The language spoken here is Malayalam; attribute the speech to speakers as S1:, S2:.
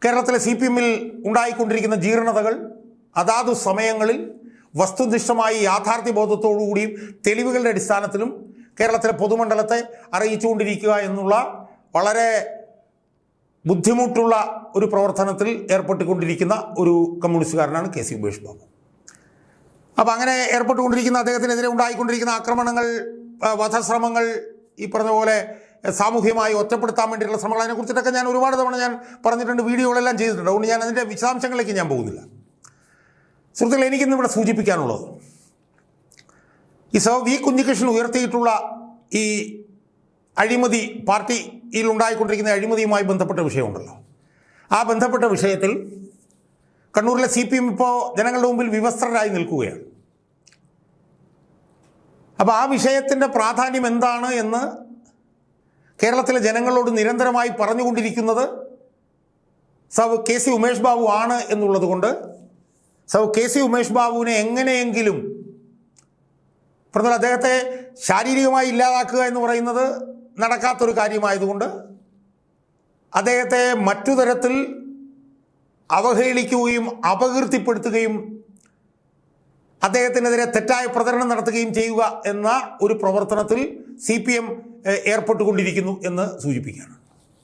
S1: കേരളത്തിലെ CPM-ൽ ഉണ്ടായിക്കൊണ്ടിരിക്കുന്ന ജീർണതകൾ അതാതു സമയങ്ങളിൽ വസ്തുനിഷ്ഠമായി യാഥാർത്ഥ്യബോധത്തോടുകൂടിയും തെളിവുകളുടെ അടിസ്ഥാനത്തിലും കേരളത്തിലെ പൊതുമണ്ഡലത്തെ അറിയിച്ചുകൊണ്ടിരിക്കുക എന്നുള്ള വളരെ ബുദ്ധിമുട്ടുള്ള ഒരു പ്രവർത്തനത്തിൽ ഏർപ്പെട്ടുകൊണ്ടിരിക്കുന്ന ഒരു കമ്മ്യൂണിസ്റ്റുകാരനാണ് KC ഉമേഷ് ബാബു. അപ്പോൾ അങ്ങനെ ഏർപ്പെട്ടുകൊണ്ടിരിക്കുന്ന അദ്ദേഹത്തിനെതിരെ ഉണ്ടായിക്കൊണ്ടിരിക്കുന്ന ആക്രമണങ്ങൾ, വധശ്രമങ്ങൾ, ഈ പറഞ്ഞ പോലെ സാമൂഹ്യമായി ഒറ്റപ്പെടുത്താൻ വേണ്ടിയിട്ടുള്ള ശ്രമങ്ങൾ, അതിനെക്കുറിച്ചിട്ടൊക്കെ ഞാൻ ഒരുപാട് തവണ ഞാൻ പറഞ്ഞിട്ടുണ്ട്, വീഡിയോകളെല്ലാം ചെയ്തിട്ടുണ്ട്. അതുകൊണ്ട് ഞാൻ അതിൻ്റെ വിശദാംശങ്ങളിലേക്ക് ഞാൻ പോകുന്നില്ല. സുഹൃത്തുക്കളെ, എനിക്കിന്നിവിടെ സൂചിപ്പിക്കാനുള്ളത് ഈ വി കുഞ്ഞികൃഷ്ണൻ ഉയർത്തിയിട്ടുള്ള ഈ അഴിമതി, പാർട്ടിയിൽ ഉണ്ടായിക്കൊണ്ടിരിക്കുന്ന അഴിമതിയുമായി ബന്ധപ്പെട്ട വിഷയമുണ്ടല്ലോ. ആ ബന്ധപ്പെട്ട വിഷയത്തിൽ കണ്ണൂരിലെ CPM ഇപ്പോൾ ജനങ്ങളുടെ മുമ്പിൽ വിവസ്ത്രരായി നിൽക്കുകയാണ്. അപ്പോൾ ആ വിഷയത്തിൻ്റെ പ്രാധാന്യം എന്താണ് എന്ന് കേരളത്തിലെ ജനങ്ങളോട് നിരന്തരമായി പറഞ്ഞുകൊണ്ടിരിക്കുന്നത് KC ഉമേഷ് ബാബു ആണ് എന്നുള്ളത് കൊണ്ട് KC ഉമേഷ് ബാബുവിനെ എങ്ങനെയെങ്കിലും അദ്ദേഹത്തെ ശാരീരികമായി ഇല്ലാതാക്കുക എന്ന് പറയുന്നത് നടക്കാത്തൊരു കാര്യമായതുകൊണ്ട് അദ്ദേഹത്തെ മറ്റു തരത്തിൽ അവഹേളിക്കുകയും അപകീർത്തിപ്പെടുത്തുകയും അദ്ദേഹത്തിനെതിരെ തെറ്റായ പ്രചരണം നടത്തുകയും ചെയ്യുക എന്ന ഒരു പ്രവർത്തനത്തിൽ CPM ഏർപ്പെട്ടുകൊണ്ടിരിക്കുന്നു എന്ന് സൂചിപ്പിക്കുകയാണ്.